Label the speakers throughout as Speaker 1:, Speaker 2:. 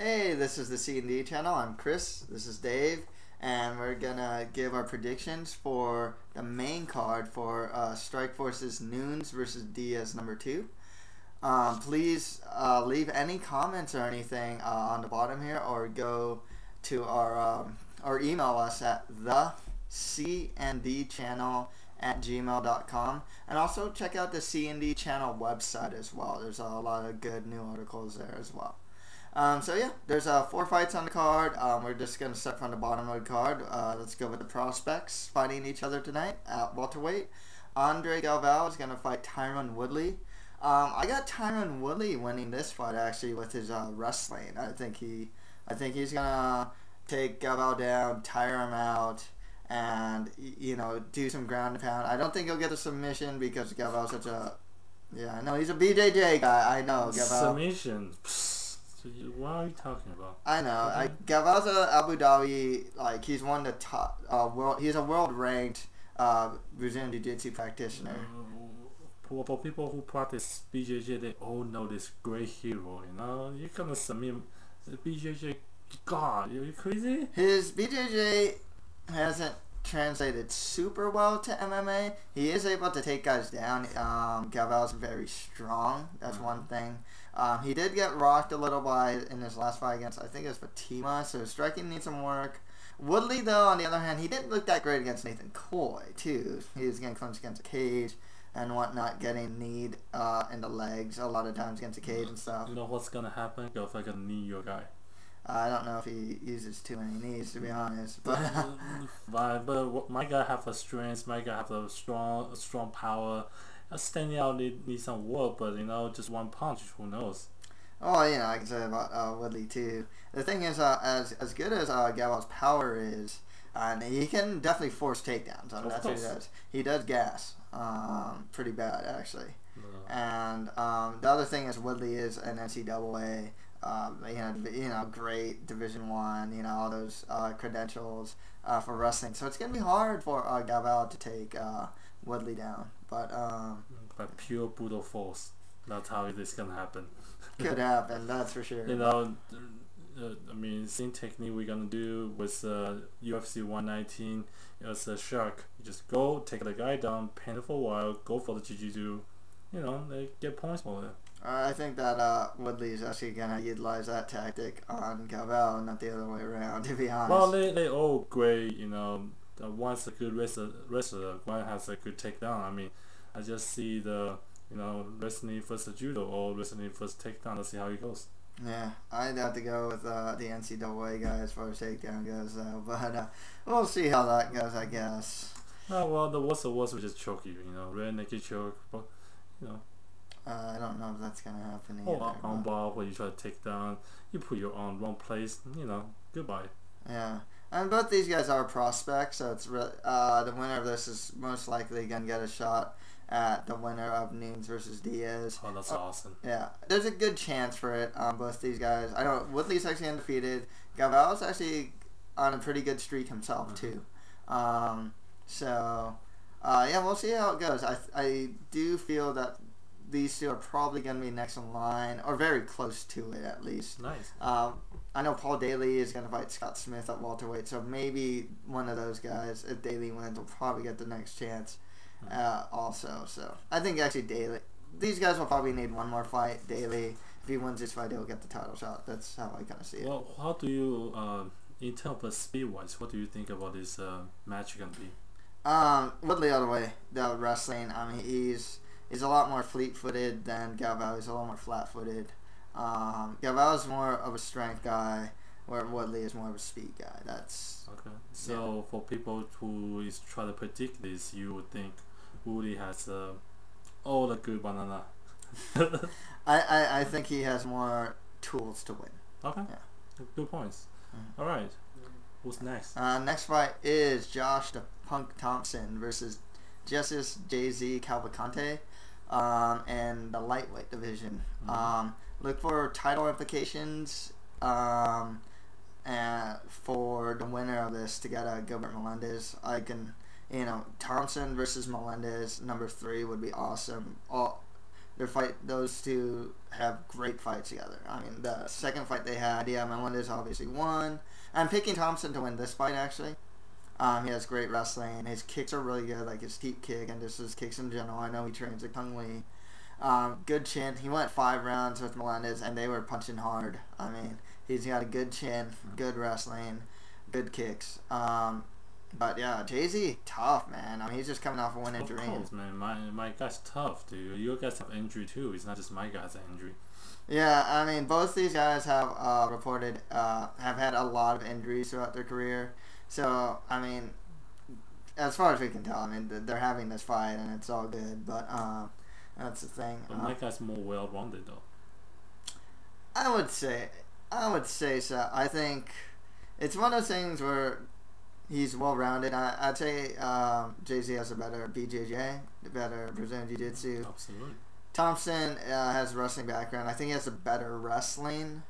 Speaker 1: Hey, this is the C&D channel. I'm Chris. This is Dave, and we're gonna give our predictions for the main card for Strikeforce's Nunes versus Diaz #2. Please leave any comments or anything on the bottom here, or go to our or email us at the cndchannel@gmail.com, and also check out the C&D channel website as well. There's a lot of good new articles there as well. So yeah, there's 4 fights on the card. We're just going to start from the bottom of the card. Let's go with the prospects fighting each other tonight at welterweight. Andre Galvao is going to fight Tyron Woodley. I got Tyron Woodley winning this fight actually with his wrestling. I think he's going to take Galvao down, tire him out, and do some ground and pound. I don't think he'll get a submission because Galvao's such a I know he's a BJJ guy. I know Galvao.
Speaker 2: Submission. What are you talking about?
Speaker 1: I know. Galvao's a Abu Dhabi, he's one of the top he's a world ranked Brazilian Jiu-Jitsu practitioner.
Speaker 2: For people who practice BJJ, they all know this great hero. You're gonna submit BJJ. God, are you crazy?
Speaker 1: His BJJ hasn't translated super well to MMA. He is able to take guys down. Galvao's very strong. That's one thing. He did get rocked a little in his last fight against, I think it was Fatima, so his striking needs some work. Woodley, though, on the other hand, he didn't look that great against Nathan Coy, too. He was getting clenched against the cage and whatnot, getting kneed in the legs a lot of times against the cage and stuff.
Speaker 2: You know what's gonna happen? Galvao gonna knee your guy.
Speaker 1: I don't know if he uses too many knees, to be honest. But
Speaker 2: my guy have a strength. My guy have a strong power. Standing out need some work, but just one punch. Who knows?
Speaker 1: Oh, I can say about Woodley too. The thing is, as good as Galvao's power is, and he can definitely force takedowns. I mean, that's what he does. He does gas, pretty bad actually. And the other thing is Woodley is an NCAA. Great Division I, all those credentials for wrestling. So it's gonna be hard for Galvao to take Woodley down, but
Speaker 2: by pure brutal force. That's how it is gonna happen.
Speaker 1: Could happen, that's for sure.
Speaker 2: Same technique we're gonna do with UFC 119 as a shark. You just go, take the guy down, pain it for a while, go for the jiu-jitsu. They get points for it.
Speaker 1: I think that Woodley is actually going to utilize that tactic on Galvao, not the other way around, to be honest.
Speaker 2: Well, they all great, one's a good wrestler, one has a good takedown. I just see the, wrestling versus judo or wrestling versus takedown to see how it goes.
Speaker 1: Yeah, I'd have to go with the NCAA guy as far as takedown goes, though. But we'll see how that goes, I guess.
Speaker 2: Well, the worst would just choke you, rear naked choke, but,
Speaker 1: I don't know if that's going to happen either.
Speaker 2: Or arm bar where you try to take down, you put your arm wrong place, goodbye.
Speaker 1: Yeah, and both these guys are prospects, so it's the winner of this is most likely going to get a shot at the winner of Nunes versus Diaz.
Speaker 2: Oh, that's awesome.
Speaker 1: Yeah, there's a good chance for it. Both these guys. I know Woodley's actually undefeated. Galvao's actually on a pretty good streak himself too. Yeah, we'll see how it goes. I do feel that these two are probably going to be next in line, or very close to it at least.
Speaker 2: Nice.
Speaker 1: I know Paul Daly is going to fight Scott Smith at welterweight, so maybe one of those guys, if Daly wins, will probably get the next chance also. So I think actually these guys will probably need one more fight. Daly, if he wins this fight, he'll get the title shot. That's how I kind of see it.
Speaker 2: Well, how do you, in terms of speed-wise, what do you think about this match going to be?
Speaker 1: Woodley all the way. The wrestling, he's a lot more fleet-footed than Galvao. He's a lot more flat-footed. Galvao is more of a strength guy, where Woodley is more of a speed guy. That's
Speaker 2: okay. So for people who is trying to predict this, you would think Woodley has all the good banana.
Speaker 1: I think he has more tools to win.
Speaker 2: Okay.
Speaker 1: Yeah.
Speaker 2: Good points. All right. Who's next?
Speaker 1: Next fight is Josh the Punk Thompson versus Justice Jay-Z Cavalcante in the lightweight division. Look for title implications for the winner of this to get Gilbert Melendez. Thompson versus Melendez #3 would be awesome. those two have great fights together. I mean, the second fight they had, yeah, Melendez obviously won. I'm picking Thompson to win this fight, actually. He has great wrestling. His kicks are really good, like his deep kick and just his kicks in general. I know he trains at Kung Lee. Good chin. He went 5 rounds with Melendez, and they were punching hard. I mean, he's got a good chin, good wrestling, good kicks. But yeah, Jay-Z, tough, man. I mean, he's just coming off a win in Dream.
Speaker 2: Of course, man. My guy's tough, dude. Your guys have injury too. It's not just my guy's injury.
Speaker 1: Yeah, I mean, both these guys have have had a lot of injuries throughout their career. So, I mean, as far as we can tell, I mean, they're having this fight, and it's all good. But that's the thing.
Speaker 2: But my guy's more well-rounded, though.
Speaker 1: I would say so. I think it's one of those things where he's well-rounded. I'd say Jay-Z has a better BJJ, better Brazilian Jiu-Jitsu.
Speaker 2: Absolutely.
Speaker 1: Thompson has a wrestling background. I think he has a better wrestling.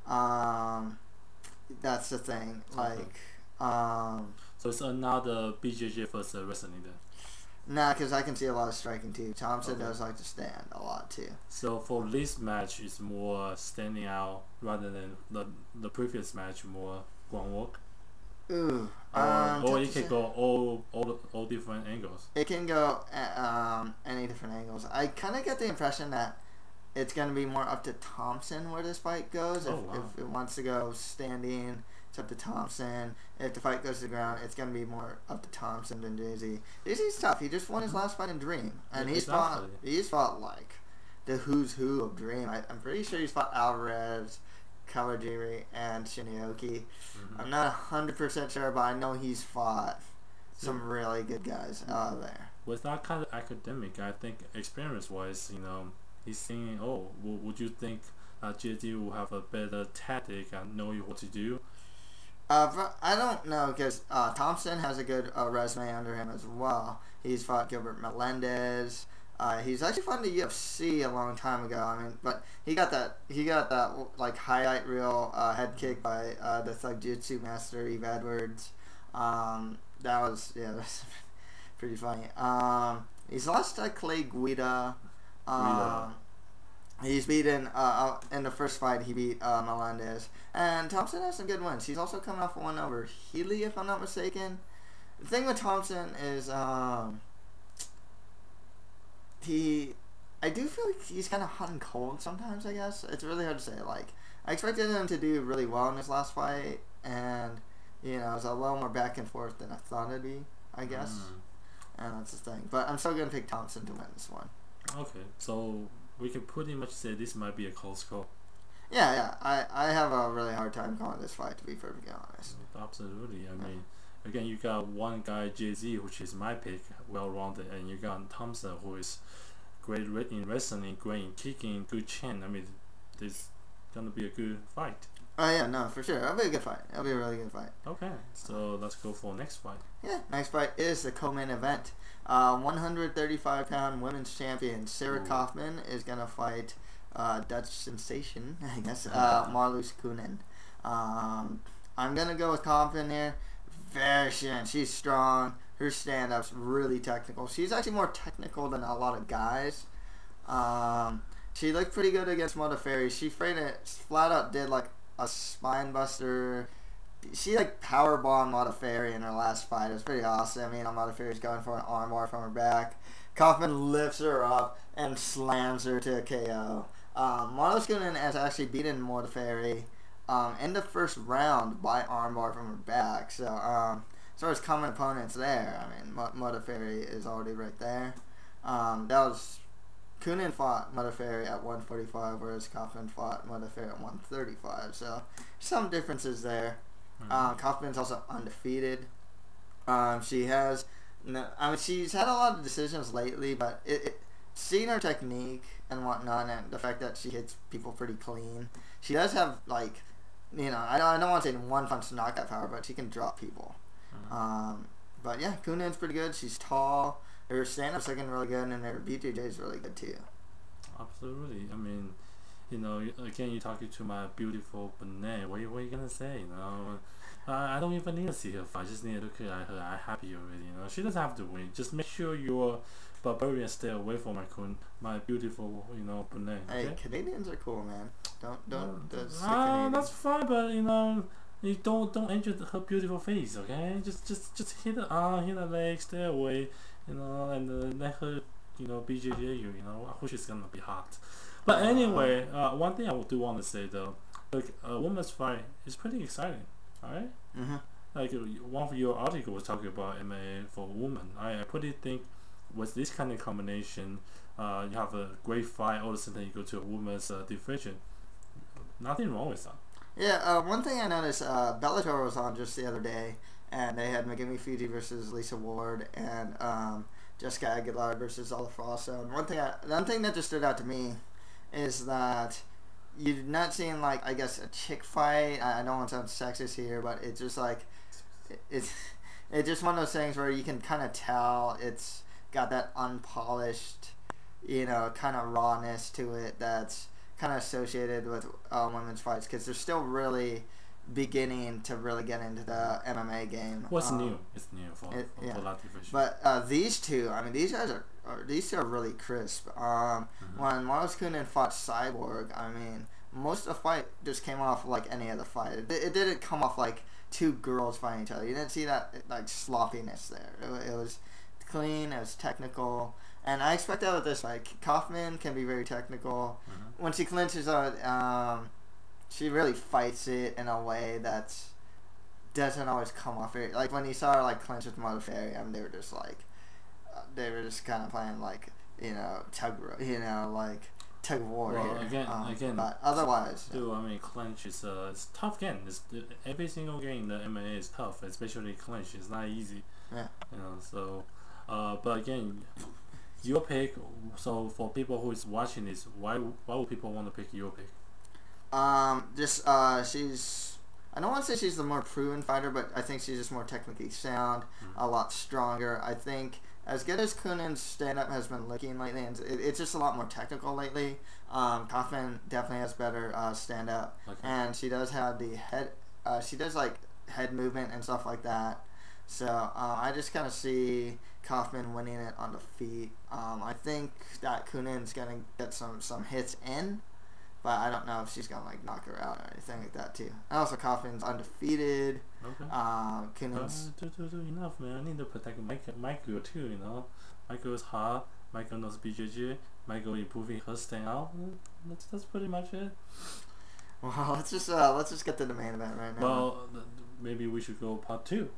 Speaker 1: That's the thing. Like,
Speaker 2: so it's another BJJ versus wrestling then?
Speaker 1: Nah, because I can see a lot of striking too. Thompson does like to stand a lot too.
Speaker 2: So for this match, it's more standing out rather than the previous match, more ground work?
Speaker 1: Ooh.
Speaker 2: Or it can go all different angles.
Speaker 1: It can go any different angles. I kind of get the impression that it's going to be more up to Thompson where this fight goes. If it wants to go standing, it's up to Thompson. If the fight goes to the ground, it's going to be more up to Thompson than Jay-Z. Jay-Z's tough. He just won his last fight in Dream. And he's fought like the who's who of Dream. I'm pretty sure he's fought Alvarez, Kawajiri, and Shinioki. I'm not 100% sure, but I know he's fought some really good guys out there.
Speaker 2: With that kind of academic, I think experience-wise, he's saying, would you think Jay-Z will have a better tactic and know what to do?
Speaker 1: But I don't know, because Thompson has a good resume under him as well. He's fought Gilbert Melendez. He's actually fought in the UFC a long time ago. I mean, but he got that like highlight reel head kick by the Thug Jitsu master Eve Edwards. That's pretty funny. He's lost to Clay Guida. He's beaten in the first fight. He beat Melendez, and Thompson has some good wins. He's also coming off one over Healy, if I'm not mistaken. The thing with Thompson is I do feel like he's kind of hot and cold sometimes, I guess. It's really hard to say. Like, I expected him to do really well in his last fight, and, it was a little more back and forth than I thought it'd be, I guess. And that's the thing. But I'm still going to pick Thompson to win this one.
Speaker 2: Okay, so we can pretty much say this might be a close call.
Speaker 1: Yeah. I have a really hard time calling this fight, to be perfectly honest.
Speaker 2: Absolutely. I mean, again, you got one guy, Jay-Z, which is my pick, well-rounded, and you got Thompson, who is great in wrestling, great in kicking, good chin. I mean, this gonna be a good fight.
Speaker 1: Oh yeah, no, for sure. It'll be a good fight. It'll be a really good fight.
Speaker 2: Okay, so let's go for next fight.
Speaker 1: Yeah, next fight is the co-main event. 135-pound women's champion Sarah Kaufman is gonna fight Dutch sensation, I guess, Marloes Coenen. I'm gonna go with Kaufman here. Very strong. She's strong. Her stand-up's really technical. She's actually more technical than a lot of guys. She looked pretty good against Modafferi. She flat out did like a spine buster. She like powerbombed Modafferi in her last fight. It was pretty awesome. Modafferi's going for an armbar from her back. Kaufman lifts her up and slams her to a KO. Marloes Coenen has actually beaten Modafferi in the first round by armbar from her back. So, as far as common opponents there, Modafferi is already right there. Coenen fought Modafferi at 145, whereas Kaufman fought Modafferi at 135. So, some differences there. Kaufman's also undefeated. She's had a lot of decisions lately, but seeing her technique and whatnot, and the fact that she hits people pretty clean, she does have I don't want to say one punch knockout power, but she can drop people. But yeah, Coenen's pretty good. She's tall. Her stand-up's looking really good, and her BJJ's really good too.
Speaker 2: Absolutely. Again, you're talking to my beautiful Benet. What are you gonna say? I don't even need to see her fight. I just need to look at her. I'm happy already. She doesn't have to win. Just make sure your Barbarian, stay away from my beautiful, Brunei. Okay?
Speaker 1: Hey, Canadians are cool, man. Don't
Speaker 2: That's fine, but you don't enter her beautiful face, okay? Just hit her leg, stay away, and let her, BJJ you, I wish it's gonna be hot. But anyway, one thing I do want to say though, like a women's fight is pretty exciting, alright?
Speaker 1: Mm-hmm.
Speaker 2: Like one of your articles was talking about MMA for women. I pretty think with this kind of combination, you have a great fight. All of a sudden, you go to a women's division. Nothing wrong with that.
Speaker 1: Yeah, one thing I noticed, Bellator was on just the other day, and they had Megumi Fiji versus Lisa Ward, and Jessica Aguilar versus Oliver Fosso. And one thing that just stood out to me is that you're not seeing, like, I guess, a chick fight. I don't want to sound sexist here, but it's just like it's just one of those things where you can kind of tell it's got that unpolished, kind of rawness to it that's kind of associated with women's fights, because they're still really beginning to really get into the MMA game.
Speaker 2: What's new? It's new for that division.
Speaker 1: But these two, I mean, these two are really crisp. When Miles Kunin fought Cyborg, I mean, most of the fight just came off like any other fight. It didn't come off like two girls fighting each other. You didn't see that like sloppiness there. It was clean. It was technical. And I expect that with this fight. Kaufman can be very technical.
Speaker 2: Mm-hmm.
Speaker 1: When she clinches out, she really fights it in a way that doesn't always come off very. Like when you saw her like clinch with Modafferi, I mean, they were just kind of playing like tug of war
Speaker 2: here. Again,
Speaker 1: but otherwise,
Speaker 2: I mean, clinch is it's a tough game. Every single game in the MMA is tough, especially clinch. It's not easy.
Speaker 1: Yeah.
Speaker 2: So, but again, your pick. So for people who is watching this, why would people want to pick your pick?
Speaker 1: She's. I don't want to say she's the more proven fighter, but I think she's just more technically sound, a lot stronger. I think as good as Kunin's stand-up has been looking lately, and it's just a lot more technical lately. Kaufman definitely has better stand-up, and she does have the head. She does like head movement and stuff like that. So I just kind of see Kaufman winning it on the feet. I think that Kunin's gonna get some hits in. But I don't know if she's gonna like knock her out or anything like that too. And also Kaufman's undefeated.
Speaker 2: Okay.
Speaker 1: Kunin's
Speaker 2: enough, man. I need to protect Michael too. Michael is hot. Michael knows BJJ. Michael improving her stand-out. That's pretty much it.
Speaker 1: Well, let's just get to the main event right now.
Speaker 2: Well, maybe we should go part 2.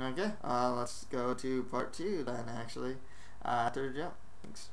Speaker 1: Okay. Let's go to part 2 then. Actually, after the jump. Thanks.